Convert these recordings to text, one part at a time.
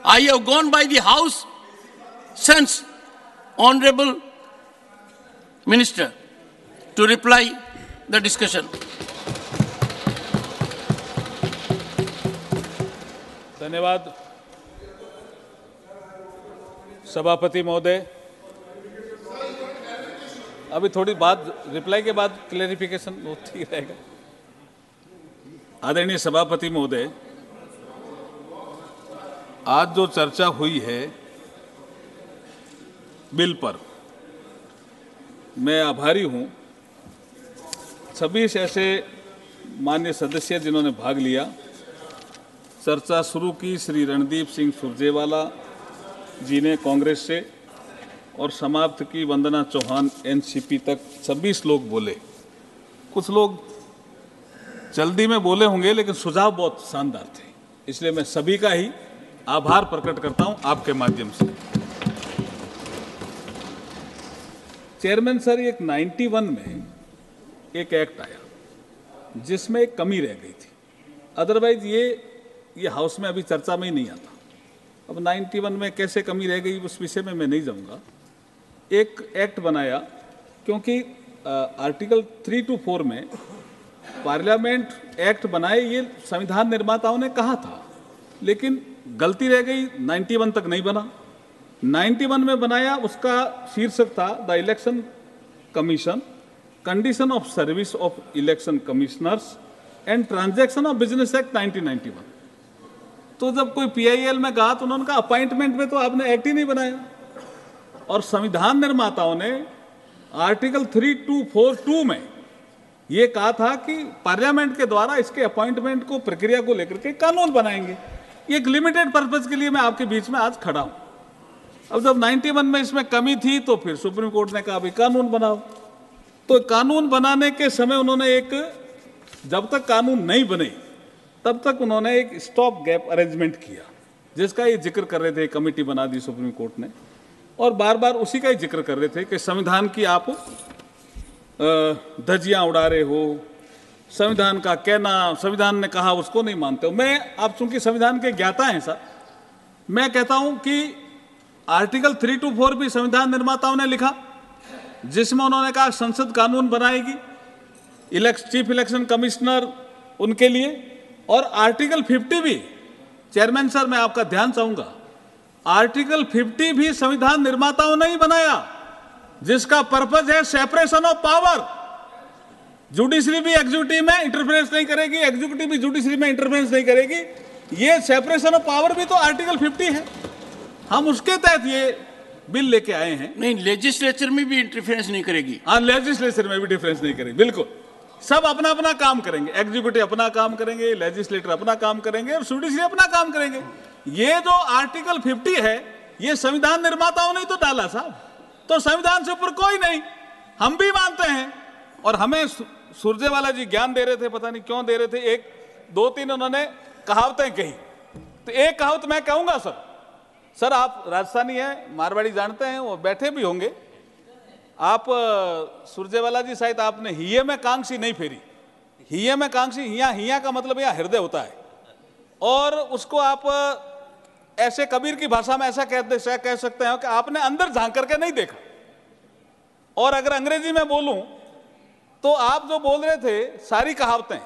I have gone by the House since, Honorable Minister, to reply the discussion. धन्यवाद सभापति महोदय। अभी थोड़ी बात रिप्लाई के बाद क्लेरिफिकेशन होती रहेगा। आदरणीय सभापति महोदय, आज जो चर्चा हुई है बिल पर, मैं आभारी हूं सभी ऐसे मान्य सदस्य जिन्होंने भाग लिया। चर्चा शुरू की श्री रणदीप सिंह सुरजेवाला जी ने कांग्रेस से, और समाप्त की वंदना चौहान एनसीपी तक। 26 लोग बोले। कुछ लोग जल्दी में बोले होंगे, लेकिन सुझाव बहुत शानदार थे, इसलिए मैं सभी का ही आभार प्रकट करता हूं आपके माध्यम से। चेयरमैन सर, एक 91 में एक एक्ट आया जिसमें एक कमी रह गई थी, अदरवाइज ये हाउस में अभी चर्चा में ही नहीं आता। अब 91 में कैसे कमी रह गई उस विषय में मैं नहीं जाऊंगा। एक एक्ट बनाया, क्योंकि आर्टिकल 3 to 4 में पार्लियामेंट एक्ट बनाए, ये संविधान निर्माताओं ने कहा था, लेकिन गलती रह गई, 91 तक नहीं बना। 91 में बनाया, उसका शीर्षक था the election commission, condition of service of election commissioners and transaction of business act 1991। तो जब कोई पीआईएल में कहा तो उन्होंने कहा अपॉइंटमेंट में तो आपने एक्ट ही नहीं बनाया। और संविधान निर्माताओं ने आर्टिकल 3242 में ये कहा था कि पार्लियामेंट के द्वारा इसके अपॉइंटमेंट को, प्रक्रिया को लेकर के कानून बनाएंगे। एक लिमिटेड पर्पज के लिए मैं आपके बीच में आज खड़ा हूं। अब जब 91 में इसमें कमी थी तो फिर सुप्रीम कोर्ट ने कहा भाई कानून बनाओ। तो कानून बनाने के समय उन्होंने जब तक कानून नहीं बने तब तक उन्होंने एक स्टॉप गैप अरेंजमेंट किया, जिसका ये जिक्र कर रहे थे, कमेटी बना दी सुप्रीम कोर्ट ने, और बार बार उसी का ही जिक्र कर रहे थे कि संविधान की आप धज्जियां उड़ा रहे हो, संविधान का कहना, संविधान ने कहा उसको नहीं मानते हो। मैं, आप चूंकि संविधान के ज्ञाता हैं सर, मैं कहता हूं कि आर्टिकल 3 to 4 भी संविधान निर्माताओं ने लिखा, जिसमें उन्होंने कहा संसद कानून बनाएगी, चीफ इलेक्शन कमिश्नर उनके लिए। और आर्टिकल 50 भी, चेयरमैन सर मैं आपका ध्यान चाहूंगा, आर्टिकल 50 भी संविधान निर्माताओं ने ही बनाया, जिसका पर्पज है सेपरेशन ऑफ पावर। जुडिशरी भी एग्जीक्यूटिव में इंटरफेरेंस नहीं करेगी, एग्जीक्यूटिव भी जुडिशरी में इंटरफेरेंस नहीं करेगी। ये सेपरेशन ऑफ पावर भी तो आर्टिकल 50 है, हम उसके तहत ये बिल लेके आए हैं। नहीं, लेजिस्लेचर में भी इंटरफेरेंस नहीं करेगी। हाँ, लेजिस्लेचर में भी डिफरेंस नहीं करेगी, बिल्कुल। सब अपना अपना काम करेंगे, एग्जीक्यूटिव अपना काम करेंगे, लेजिस्लेटर अपना काम करेंगे, और जुडिशरी अपना काम करेंगे। ये जो आर्टिकल 50 है, ये संविधान निर्माताओं ने तो डाला साहब, तो संविधान से ऊपर कोई नहीं, हम भी मानते हैं। और हमें सुरजेवाला जी ज्ञान दे रहे थे, पता नहीं क्यों दे रहे थे, 1-2-3 उन्होंने कहावतें कही, तो एक कहावत मैं कहूंगा सर, आप राजस्थानी हैं, मारवाड़ी जानते हैं, वो बैठे भी होंगे आप। सुरजेवाला जी, शायद आपने हिये में कांक्षी नहीं फेरी। हिये में कांक्षी, हिया का मतलब यहाँ हृदय होता है, और उसको आप ऐसे कबीर की भाषा में ऐसा कह सकते हैं कि आपने अंदर झांक करके नहीं देखा। और अगर अंग्रेजी में बोलूं तो आप जो बोल रहे थे सारी कहावतें,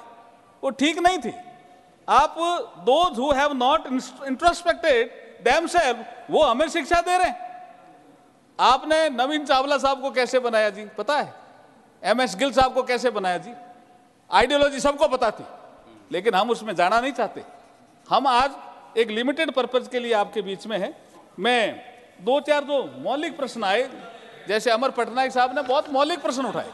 वो ठीक नहीं थी। आप those who have not introspected themselves, वो हमें शिक्षा दे रहे हैं। आपने नवीन चावला साहब को कैसे बनाया जी, पता है? MS गिल साहब को कैसे बनाया जी? आइडियोलॉजी सबको पता थी, लेकिन हम उसमें जाना नहीं चाहते। हम आज एक लिमिटेड पर्पज के लिए आपके बीच में हैं। मैं 2-4 जो मौलिक प्रश्न आए, जैसे अमर पटनायक साहब ने बहुत मौलिक प्रश्न उठाए।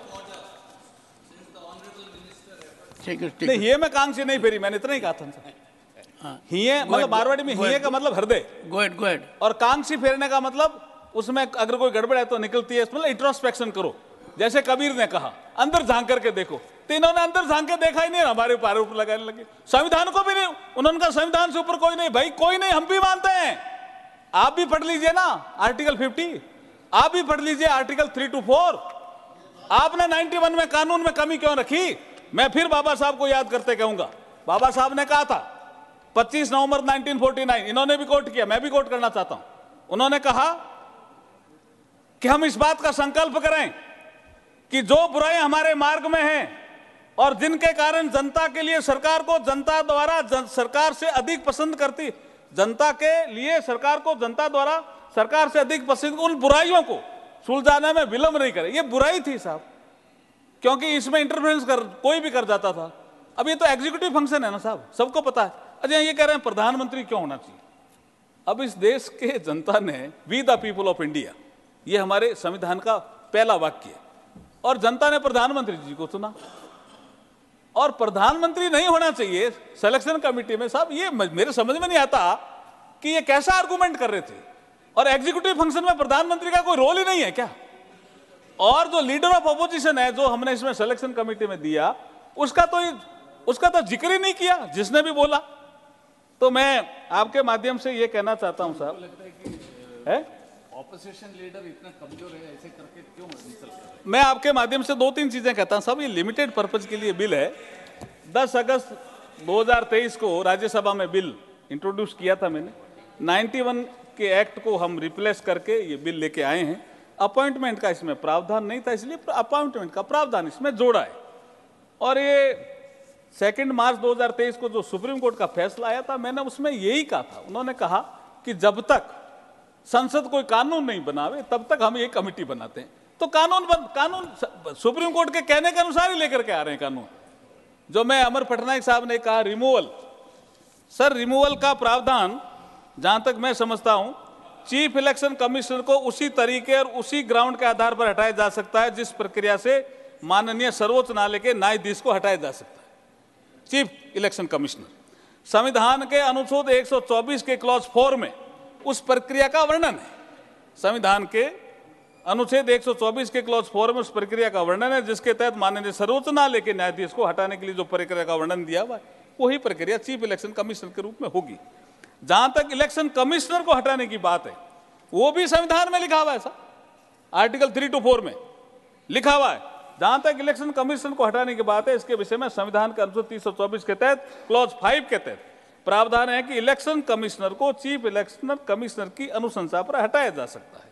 नहीं, ये मैं कांक्षी नहीं फेरी, मैंने इतना ही कहा था। हिये मतलब मारवाड़ी में हिये का मतलब हृदय, गो हेड। और कांक्षी फेरने का मतलब उसमें अगर कोई गड़बड़ है तो निकलती है, मतलब इंट्रोस्पेक्शन करो, जैसे कबीर ने कहा अंदर झांक करके देखो। तो इन्होंने अंदर झांक के देखा ही नहीं, हमारे ऊपर आरोप लगाने लगे। संविधान को भी नहीं, उन्होंने कहा संविधान से ऊपर कोई नहीं। भाई कोई नहीं, हम भी मानते हैं। आप भी पढ़ लीजिए ना आर्टिकल 50, आप भी पढ़ लीजिए आर्टिकल 3 to 4। आपने 91 में कानून में कमी क्यों रखी? मैं फिर बाबा साहब को याद करते कहूंगा, बाबा साहब ने कहा था 25 नवंबर 1949, इन्होंने भी कोट किया, मैं भी कोट करना चाहता हूं। उन्होंने कहा कि हम इस बात का संकल्प करें कि जो बुराइयां हमारे मार्ग में हैं और जिनके कारण जनता के लिए सरकार को जनता द्वारा सरकार से अधिक पसंद करती, जनता के लिए सरकार को जनता द्वारा सरकार से अधिक पसंद, उन बुराइयों को सुलझाने में विलंब नहीं करे। ये बुराई थी साहब, क्योंकि इसमें इंटरफेरेंस कोई भी कर जाता था। अब ये तो एग्जीक्यूटिव फंक्शन है ना साहब, सबको पता है। अच्छा, ये कह रहे हैं प्रधानमंत्री क्यों होना चाहिए। अब इस देश के जनता ने we the people of India, ये हमारे संविधान का पहला वाक्य है, और जनता ने प्रधानमंत्री जी को चुना, और प्रधानमंत्री नहीं होना चाहिए सिलेक्शन कमेटी में। साहब ये मेरे समझ में नहीं आता कि ये कैसा आर्गुमेंट कर रहे थे, और एग्जीक्यूटिव फंक्शन में प्रधानमंत्री का कोई रोल ही नहीं है क्या। और जो लीडर ऑफ अपोजिशन है जो हमने इसमें सिलेक्शन कमेटी में दिया, उसका तो जिक्र ही नहीं किया जिसने भी बोला। तो मैं आपके माध्यम से ये कहना चाहता हूं साहब, है ऑपोजिशन लीडर इतना कमजोर है, ऐसे करके क्यों निकल रहा है? मैं आपके माध्यम से 2-3 चीजें कहता हूं साहब। ये लिमिटेड पर्पज के लिए बिल है। 10 अगस्त 2023 को राज्यसभा में बिल इंट्रोड्यूस किया था मैंने। 91 के एक्ट को हम रिप्लेस करके ये बिल लेके आए हैं। अपॉइंटमेंट का इसमें प्रावधान नहीं था, इसलिए अपॉइंटमेंट का प्रावधान इसमें जोड़ा है। और ये 2 मार्च 2023 को जो सुप्रीम कोर्ट का फैसला आया था, मैंने उसमें यही कहा था। उन्होंने कहा कि जब तक संसद कोई कानून नहीं बनावे तब तक हम ये कमेटी बनाते हैं। तो कानून सुप्रीम कोर्ट के कहने के अनुसार ही लेकर के आ रहे हैं कानून। जो मैं अमर पटनायक साहब ने कहा रिमूवल, सर रिमूवल का प्रावधान जहां तक मैं समझता हूं, चीफ इलेक्शन कमिश्नर को उसी तरीके और उसी ग्राउंड के आधार पर हटाया जा सकता है जिस प्रक्रिया से माननीय सर्वोच्च न्यायालय के न्यायाधीश को हटाया जा सकता है। चीफ इलेक्शन कमिश्नर संविधान के अनुच्छेद 124 के क्लॉज 4 में उस प्रक्रिया का वर्णन है। संविधान के अनुच्छेद 124 के क्लॉज 4 में उस प्रक्रिया का वर्णन है जिसके तहत माननीय सर्वोच्च न्यायालय के न्यायाधीश को हटाने के लिए जो प्रक्रिया का वर्णन दिया हुआ है, वही प्रक्रिया चीफ इलेक्शन कमिश्नर के रूप में होगी। जहां तक इलेक्शन कमिश्नर को हटाने की बात है, वो भी संविधान में लिखा हुआ है सर, आर्टिकल 3 to 4 में लिखा हुआ है। जहां तक इलेक्शन कमिश्नर को हटाने की बात है, इसके विषय में संविधान के अनुच्छेद 324 के तहत क्लॉज 5 के तहत प्रावधान है कि इलेक्शन कमिश्नर को चीफ इलेक्शन कमिश्नर की अनुशंसा पर हटाया जा सकता है।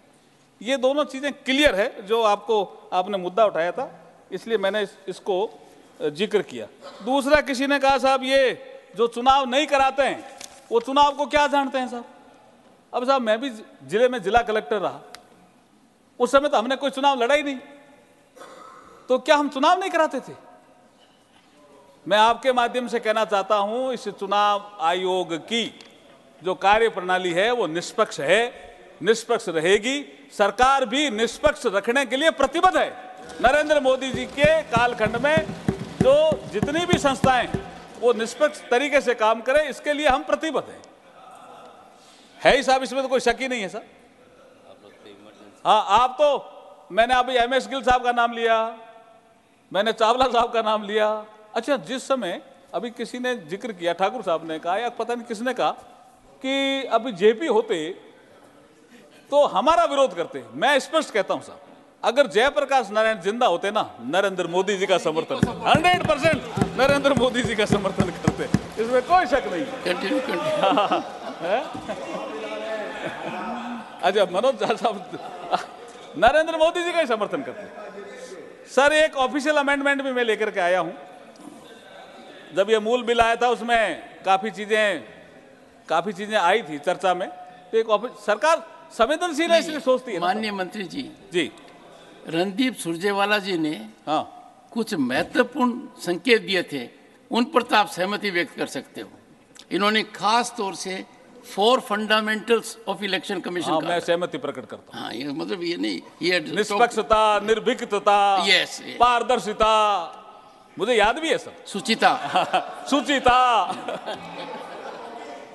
ये दोनों चीजें क्लियर है। जो आपने मुद्दा उठाया था, इसलिए मैंने इसको जिक्र किया। दूसरा, किसी ने कहा साहब ये जो चुनाव नहीं कराते हैं वो चुनाव को क्या जानते हैं साहब। अब साहब मैं भी जिले में जिला कलेक्टर रहा, उस समय तो हमने कोई चुनाव लड़ा ही नहीं, तो क्या हम चुनाव नहीं कराते थे। मैं आपके माध्यम से कहना चाहता हूं, इस चुनाव आयोग की जो कार्य प्रणाली है वो निष्पक्ष है, निष्पक्ष रहेगी। सरकार भी निष्पक्ष रखने के लिए प्रतिबद्ध है। नरेंद्र मोदी जी के कालखंड में जो जितनी भी संस्थाएं वो निष्पक्ष तरीके से काम करें, इसके लिए हम प्रतिबद्ध हैं। है ही साहब, इसमें तो कोई शक ही नहीं है सर। हाँ, आप तो मैंने अभी MS गिल साहब का नाम लिया, मैंने चावला साहब का नाम लिया। अच्छा, जिस समय अभी किसी ने जिक्र किया, ठाकुर साहब ने कहा या पता नहीं किसने कहा कि अभी JP होते तो हमारा विरोध करते। मैं स्पष्ट कहता हूं साहब, अगर जयप्रकाश नारायण जिंदा होते ना, नरेंद्र मोदी जी का समर्थन 100% नरेंद्र मोदी जी का समर्थन करते, इसमें कोई शक नहीं। कंटिन्यू अच्छा, मनोज झा साहब नरेंद्र मोदी जी का ही समर्थन करते। सर एक ऑफिशियल अमेंडमेंट भी मैं लेकर के आया हूं। जब ये मूल बिल आया था उसमें काफी चीजें आई थी चर्चा में। तो एक सरकार संवेदनशील है इसलिए सोचती है। माननीय मंत्री जी, रणदीप सुरजेवाला जी ने कुछ महत्वपूर्ण संकेत दिए थे, उन पर तो आप सहमति व्यक्त कर सकते हो। इन्होंने खास तौर से 4 फंडामेंटल्स ऑफ इलेक्शन कमीशन मैं सहमति प्रकट करता हूं। हाँ, ये मतलब ये नहीं, ये निष्पक्षता, निर्भीकता, यस, पारदर्शिता, मुझे याद भी है सर, सुचिता।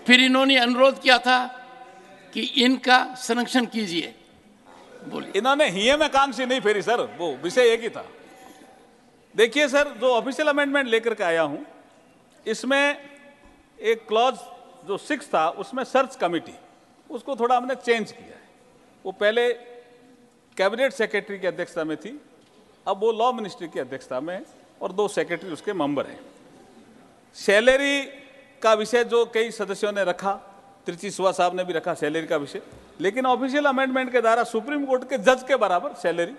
फिर इन्होंने अनुरोध किया था कि इनका संरक्षण कीजिए। बोलिए। इन्होंने हिये में कांक्षी नहीं फेरी सर, वो विषय एक ही था। देखिए सर, जो ऑफिशियल अमेंडमेंट लेकर के आया हूं, इसमें एक क्लॉज जो 6 था उसमें सर्च कमेटी, उसको थोड़ा हमने चेंज किया है। वो पहले कैबिनेट सेक्रेटरी की अध्यक्षता में थी, अब वो लॉ मिनिस्ट्री की अध्यक्षता में है और 2 सेक्रेटरी उसके मेंबर हैं। सैलरी का विषय जो कई सदस्यों ने रखा, त्रिची सुहा साहब ने भी रखा सैलरी का विषय, लेकिन ऑफिशियल अमेंडमेंट के द्वारा सुप्रीम कोर्ट के जज के बराबर सैलरी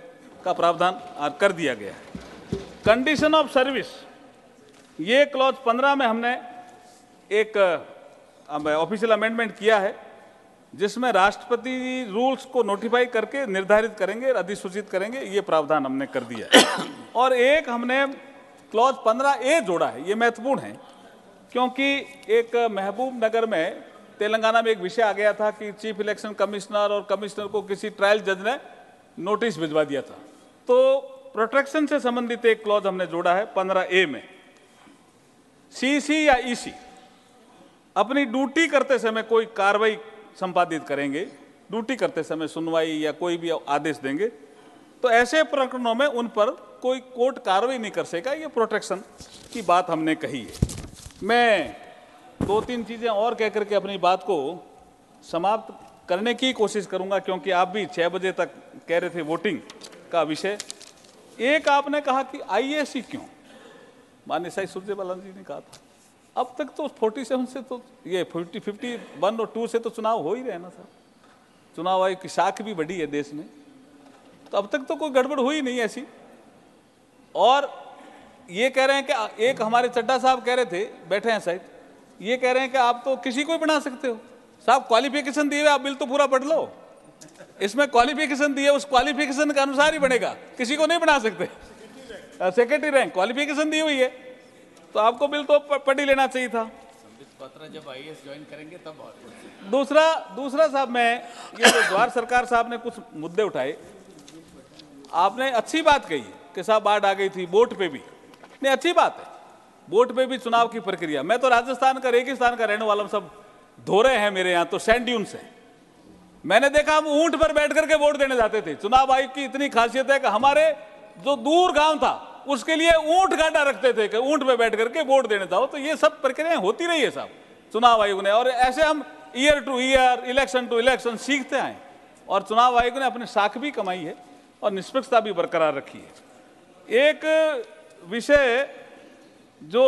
का प्रावधान कर दिया गया है। कंडीशन ऑफ सर्विस, ये क्लॉज 15 में हमने एक ऑफिशियल अमेंडमेंट किया है, जिसमें राष्ट्रपति रूल्स को नोटिफाई करके निर्धारित करेंगे, अधिसूचित करेंगे, ये प्रावधान हमने कर दिया है। और एक हमने क्लॉज 15A जोड़ा है, ये महत्वपूर्ण है, क्योंकि एक महबूब नगर में तेलंगाना में एक विषय आ गया था कि चीफ इलेक्शन कमिश्नर और कमिश्नर को किसी ट्रायल जज ने नोटिस भिजवा दिया था, तो प्रोटेक्शन से संबंधित एक क्लॉज हमने जोड़ा है 15A में। सीसी या ईसी अपनी ड्यूटी करते समय कोई कार्रवाई संपादित करेंगे, ड्यूटी करते समय सुनवाई या कोई भी आदेश देंगे, तो ऐसे प्रकरणों में उन पर कोई कोर्ट कार्रवाई नहीं कर सकेगा। ये प्रोटेक्शन की बात हमने कही है। मैं 2-3 चीजें और कह करके अपनी बात को समाप्त करने की कोशिश करूंगा, क्योंकि आप भी 6 बजे तक कह रहे थे वोटिंग का विषय। एक आपने कहा कि आईएसी क्यों, माननीय साई सुरजेवाला जी ने कहा था, अब तक तो 47 से तो ये 51 और 2 से तो चुनाव हो ही रहे ना सर, चुनाव आयोग की शाख भी बढ़ी है देश में, तो अब तक तो कोई गड़बड़ हुई नहीं ऐसी। और ये कह रहे हैं कि एक हमारे चड्डा साहब कह रहे थे, बैठे हैं शायद, ये कह रहे हैं कि आप तो किसी को भी बना सकते हो। साहब क्वालिफिकेशन दिए हुए आप बिल तो पूरा पढ़ लो, इसमें क्वालिफिकेशन दिए, उस क्वालिफिकेशन के अनुसार ही बनेगा, किसी को नहीं बना सकते। सेक्रेटरी रैंक क्वालिफिकेशन दी हुई है, तो आपको बिल तो पढ़ ही लेना चाहिए था। जब आईएएस ज्वाइन करेंगे तब। दूसरा साहब, मैं ये जो जवाहर सरकार साहब ने कुछ मुद्दे उठाए, आपने अच्छी बात कही कि साहब बाढ़ आ गई थी, बोट पे भी नहीं, अच्छी बात है, बोट पे भी चुनाव की प्रक्रिया। मैं तो राजस्थान का रेगिस्तान का रहने वाला हूं, सब धोरे हैं मेरे यहाँ तो सैंड ड्यून्स हैं। मैंने देखा हम ऊंट पर बैठ करके वोट देने जाते थे। चुनाव आयोग की इतनी खासियत है कि हमारे जो दूर गांव था उसके लिए ऊंट गाड़ा रखते थे कि ऊंट पे बैठ करके वोट देने जाओ। तो ये सब प्रक्रियाएं होती रही है साहब चुनाव आयोग ने, और ऐसे हम year to year, election to election सीखते आए, और चुनाव आयोग ने अपनी साख भी कमाई है और निष्पक्षता भी बरकरार रखी है। एक विषय जो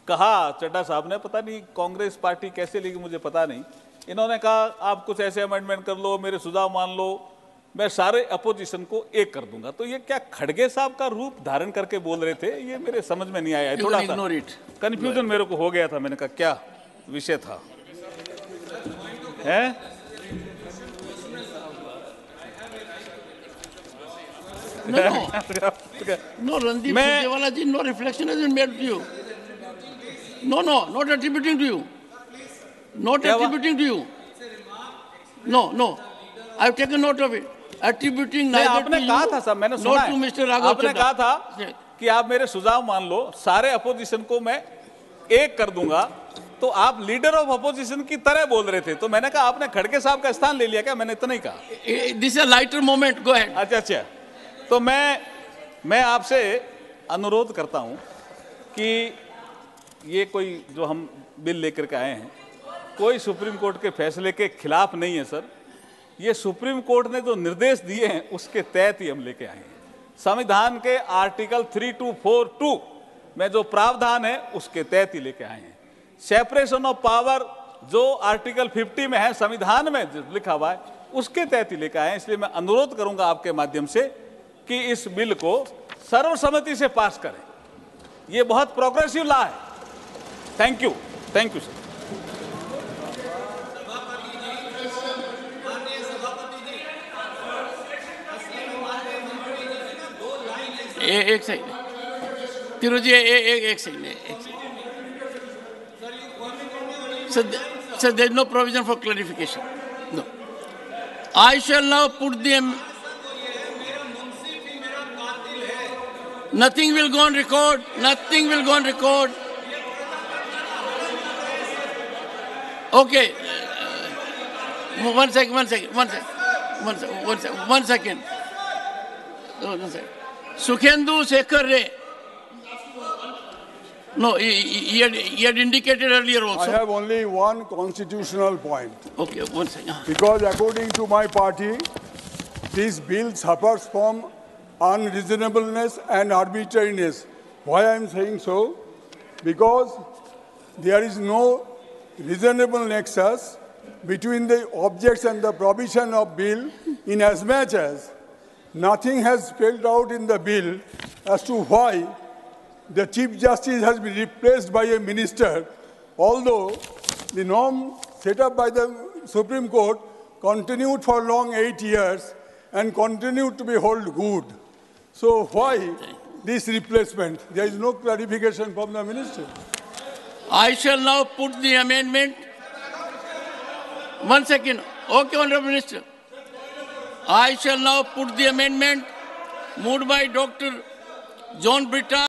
कहा चड्डा साहब ने, पता नहीं कांग्रेस पार्टी कैसे लेगी मुझे पता नहीं, इन्होंने कहा आप कुछ ऐसे अमेंडमेंट कर लो, मेरे सुझाव मान लो, मैं सारे अपोजिशन को एक कर दूंगा। तो ये क्या खड़गे साहब का रूप धारण करके बोल रहे थे, ये मेरे समझ में नहीं आया, थोड़ा सा कंफ्यूजन मेरे को हो गया था। मैंने कहा क्या विषय था है? No, Randeep Surjewala ji, no reflection has been made to you. No, not attributing to you. Not attributing to you. No. I've taken note of it. Attributing neither to you, कहा था साहब, मैंने सुना not to Mr. Raghav आपने कहा था कि आप मेरे सुझाव मान लो, सारे अपोजिशन को मैं एक कर दूंगा, तो आप लीडर ऑफ अपोजिशन की तरह बोल रहे थे। तो मैंने कहा आपने खड़गे साहब का स्थान ले लिया क्या? मैंने इतना ही कहा। This is a lighter moment. Go ahead. अच्छा, तो मैं आपसे अनुरोध करता हूं कि ये कोई जो हम बिल लेकर के आए हैं, कोई सुप्रीम कोर्ट के फैसले के खिलाफ नहीं है सर। ये सुप्रीम कोर्ट ने जो निर्देश दिए हैं उसके तहत ही हम लेके आए हैं। संविधान के आर्टिकल 3242 में जो प्रावधान है उसके तहत ही लेके आए हैं। सेपरेशन ऑफ पावर जो आर्टिकल 50 में है, संविधान में लिखा हुआ है, उसके तहत ही लेके आए हैं। इसलिए मैं अनुरोध करूंगा आपके माध्यम से कि इस बिल को सर्वसम्मति से पास करें। ये बहुत प्रोग्रेसिव लॉ है। Thank you sir. एक सेकंड तिरु जी, एक second. Sir, there is no provision for clarification. No. I shall now put them. Nothing will go on record. Nothing will go on record. Okay. One second. Sukhendu Sekhar Ray. No, he had indicated earlier also. I have only one constitutional point. Okay, one second. Because according to my party, this bill suffers from unreasonableness and arbitrariness. Why I am saying so? because there is no reasonable nexus between the objects and the provision of bill, in as much as nothing has spelled out in the bill as to why the Chief Justice has been replaced by a minister, although the norm set up by the Supreme Court continued for long 8 years and continued to be held good. So why this replacement? There is no clarification from the minister. I shall now put the amendment. 1 second. Okay, Honorable Minister. I shall now put the amendment moved by Dr. John Britta.